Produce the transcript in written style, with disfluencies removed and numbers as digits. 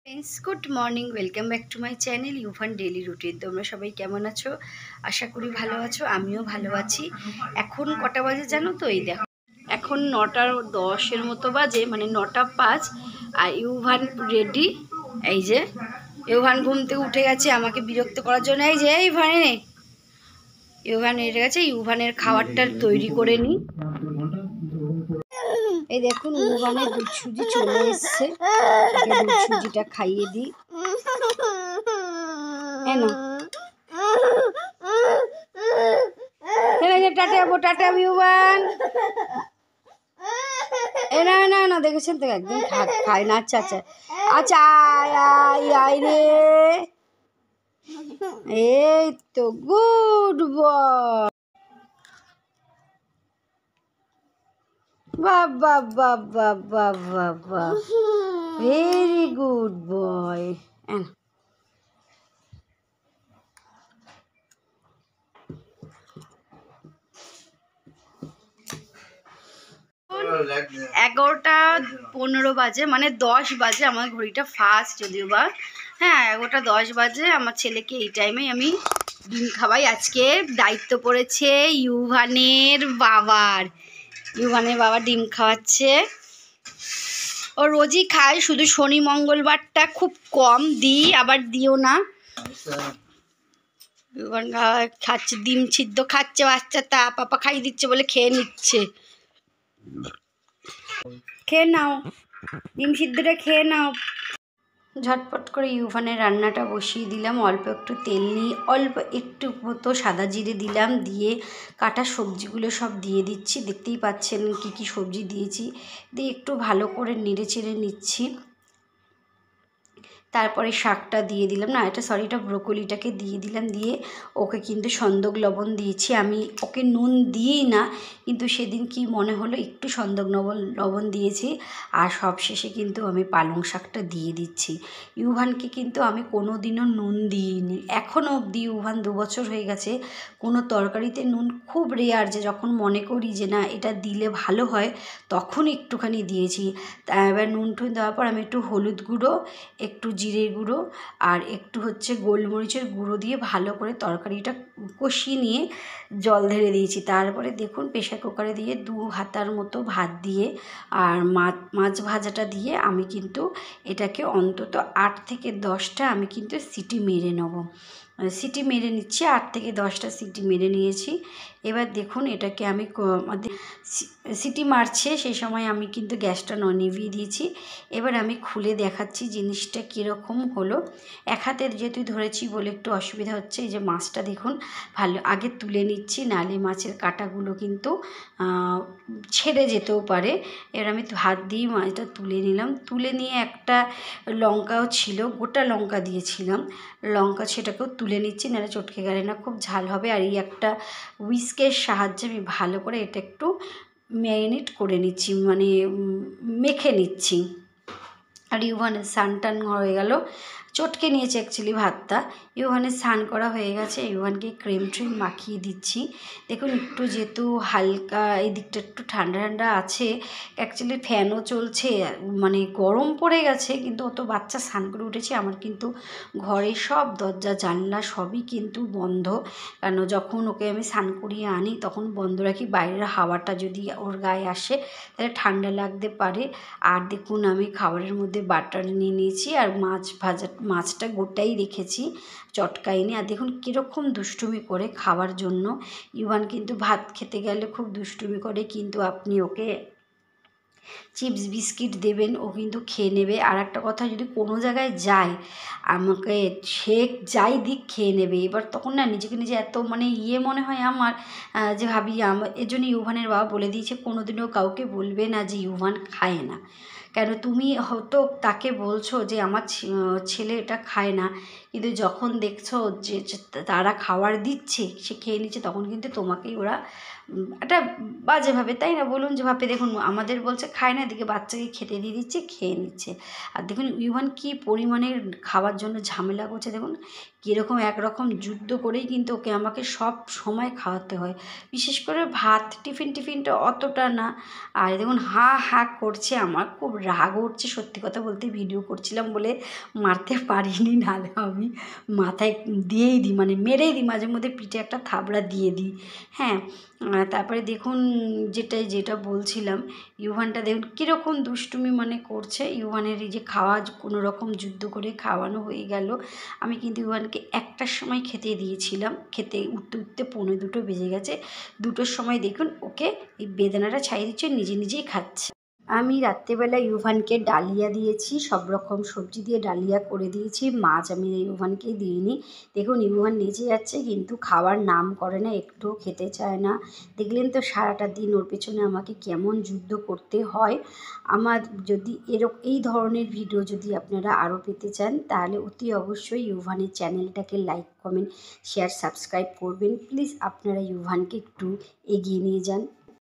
Friends, good morning. Welcome back to my channel Yuvan daily routine. তোমরা সবাই কেমন আছো? আশা করি ভালো আছো, আমিও ভালো আছি। এখন কটা বাজে জানো তো? এই দেখো, এখন 9:10 মতো বাজে, মানে 9:05। আর ইউভান রেডি। এই যে ইউভান ঘুম থেকে উঠে গেছে আমাকে বিরক্ত করার জন্য। এই যে ইউভান এসে গেছে। ইউভানের খাবারটা তৈরি করে নিই। এই দেখুন, ইউভানের দুধ সুজি চলে এসছে। দুধ সুজিটা খাইয়ে দিই। টাটা ইউভান। না দেখেছেন তো, একদম খায় না। আচ্ছা আচ্ছা আচ্ছা, আয় রে। এই তো গুড বয়। বাহ, ভেরি গুড বয়। এখন 11:15 বাজে, মানে 10 বাজে। আমার ঘড়িটা ফাস্ট যদিও বা, হ্যাঁ 11:10 বাজে। আমার ছেলেকে এই টাইমে আমি ডিম খাওয়াই। আজকে দায়িত্ব পড়েছে ইউভানের বাবার। ইউভানের বাবা ডিম খাওয়াচ্ছে। ও রোজই খায়, শুধু শনি মঙ্গলবারটা খুব কম দিই, আবার দিও না। ইউভান খাচ্ছে, ডিম সিদ্ধ খাচ্ছে বাচ্চাটা। পাপা খাইয়ে দিচ্ছে বলে খেয়ে নিচ্ছে। খেয়ে নাও, ডিম সিদ্ধটা খেয়ে নাও। ঝটপট করে ইউভানের রান্নাটা বসিয়ে দিলাম। অল্প একটু তেল নিয়ে অল্প একটু মতো সাদা জিরে দিলাম, দিয়ে কাটা সবজিগুলো সব দিয়ে দিচ্ছি। দেখতেই পাচ্ছেন কি কি সবজি দিয়েছি। দিয়ে একটু ভালো করে নেড়ে চেড়ে নিচ্ছি। তারপরে শাকটা দিয়ে দিলাম, না এটা সরি, এটা ব্রোকলিটাকে দিয়ে দিলাম। দিয়ে ওকে কিন্তু সন্দক লবণ দিয়েছি। আমি ওকে নুন দিই না, কিন্তু সেদিন কি মনে হলো একটু সন্দক লবণ দিয়েছি। আর সবশেষে কিন্তু আমি পালং শাকটা দিয়ে দিচ্ছি। ইউভানকে কিন্তু আমি কোনো দিনও নুন দিইনি এখনও অবধি। ইউভান 2 বছর হয়ে গেছে, কোনো তরকারিতে নুন খুব রেয়ার, যে যখন মনে করি যে না এটা দিলে ভালো হয় তখন একটুখানি দিয়েছি। তা এবার নুন টুন দেওয়ার পর আমি একটু হলুদ গুঁড়ো, একটু জিরে গুঁড়ো আর একটু গোলমরিচের গুঁড়ো দিয়ে ভালো করে তরকারিটা কষিয়ে নিয়ে জল ঢেলে দিয়েছি। তারপরে দেখুন প্রেশার কুকারে দিয়ে 2 হাতার মতো ভাত দিয়ে আর মাছ ভাজাটা দিয়ে আমি কিন্তু এটাকে অন্তত 8 থেকে 10টা আমি কিন্তু সিটি মেরে নেব। সিটি মেরে নিচ্ছি, 8 থেকে 10টা সিটি মেরে নিয়েছি। এবার দেখুন এটাকে আমি সিটি মারছে, সেই সময় আমি কিন্তু গ্যাসটা নিভিয়ে দিয়েছি। এবার আমি খুলে দেখাচ্ছি জিনিসটা কীরকম হলো। এক হাতের যেহেতু ধরেছি বলে একটু অসুবিধা হচ্ছে। এই যে মাছটা দেখুন ভালো আগে তুলে নিচ্ছি, নালে মাছের কাঁটাগুলো কিন্তু ছেড়ে যেতেও পারে। এবার আমি হাত দিয়ে মাছটা তুলে নিলাম। তুলে নিয়ে একটা লঙ্কাও ছিল, গোটা লঙ্কা দিয়েছিলাম, লঙ্কা সেটাকেও তুলে নিচ্ছি, নাহলে চটকে গেলে না খুব ঝাল হবে। আর এই একটা হুইস্কের সাহায্যে আমি ভালো করে এটা একটু ম্যারিনেট করে নিচ্ছি, মানে মেখে নিচ্ছি। আর ইউভানের স্নান টান হয়ে গেল, চটকে নিয়েছে অ্যাকচুয়ালি ভাতটা। ইউভানের স্নান করা হয়ে গেছে, ইউভানকে ক্রিম ট্রিম মাখিয়ে দিচ্ছি। দেখুন একটু যেহেতু হালকা এই দিকটা একটু ঠান্ডা ঠান্ডা আছে, অ্যাকচুয়ালি ফ্যানও চলছে, মানে গরম পড়ে গেছে, কিন্তু অত বাচ্চা স্নান করে উঠেছে। আমার কিন্তু ঘরে সব দরজা জানলা সবই কিন্তু বন্ধ, কারণ যখন ওকে আমি স্নান করিয়ে আনি তখন বন্ধ রাখি। বাইরের হাওয়াটা যদি ওর গায়ে আসে তাহলে ঠান্ডা লাগতে পারে। আর দেখুন আমি খাবারের মধ্যে বাটার নিয়ে নিয়েছি, আর মাছটা গোটাই রেখেছি, চটকাইনি। আর দেখুন কীরকম দুষ্টুমি করে খাওয়ার জন্য। ইউভান কিন্তু ভাত খেতে গেলে খুব দুষ্টুমি করে, কিন্তু আপনি ওকে চিপস বিস্কিট দেবেন ও কিন্তু খেয়ে নেবে। আর একটা কথা, যদি কোনো জায়গায় যায় আমাকে সে যাই দিক খেয়ে নেবে। এবার তখন না নিজেকে নিজে এত মানে মনে হয় আমার, যে ভাবি এর জন্য ইউভানের বাবা বলে দিয়েছে কোনোদিনও কাউকে বলবে না যে ইউভান খায় না। কেন তুমি হয়তো তাকে বলছো যে আমার ছেলে এটা খায় না, কিন্তু যখন দেখছো যে তারা খাবার দিচ্ছে সে খেয়ে নিচ্ছে, তখন কিন্তু তোমাকেই ওরা একটা বাজেভাবে, তাই না বলুন? যেভাবে দেখুন আমাদের বলছে খায় না, এদিকে বাচ্চাকে খেতে দিয়ে দিচ্ছে, খেয়ে নিচ্ছে। আর দেখুন ইউভান কী পরিমাণে খাওয়ার জন্য ঝামেলা করছে দেখুন, কীরকম একরকম যুদ্ধ করেই কিন্তু ওকে আমাকে সব সময় খাওয়াতে হয়। বিশেষ করে ভাত, টিফিনটা অতটা না। আর দেখুন হা হা করছে, আমার খুব রাগ উঠছে সত্যি কথা বলতে, ভিডিও করছিলাম বলে মারতে পারিনি, নাহলে আমি মাথায় দিয়েই দিই, মানে মেরেই দিই, মাঝে মধ্যে পিঠে একটা থাবড়া দিয়ে দিই। হ্যাঁ, তারপরে দেখুন যেটা বলছিলাম, ইউভানটা দেখুন কীরকম দুষ্টুমি মানে করছে। ইউভানের এই যে খাওয়া কোনো রকম যুদ্ধ করে খাওয়ানো হয়ে গেল। আমি কিন্তু ইউভানকে ১টার সময় খেতে দিয়েছিলাম, খেতে উঠতে ১:45 বেজে গেছে। ২টোর সময় দেখুন ওকে এই বেদানাটা ছাড়িয়ে দিচ্ছে, নিজেই খাচ্ছে। আমি রাত্রেবেলা ইউভানকে ডালিয়া দিয়েছি, সব রকম সবজি দিয়ে ডালিয়া করে দিয়েছি, মাছ আমি ইউভানকে দিইনি। দেখুন ইউভান নেচে যাচ্ছে কিন্তু খাওয়ার নাম করে না, একটুও খেতে চায় না। দেখলেন তো সারাটা দিন ওর পেছনে আমাকে কেমন যুদ্ধ করতে হয়। আমার যদি এই ধরনের ভিডিও যদি আপনারা আরও পেতে চান, তাহলে অতি অবশ্যই ইউভানের চ্যানেলটাকে লাইক, কমেন্ট, শেয়ার, সাবস্ক্রাইব করবেন। প্লিজ আপনারা ইউভানকে একটু এগিয়ে নিয়ে যান।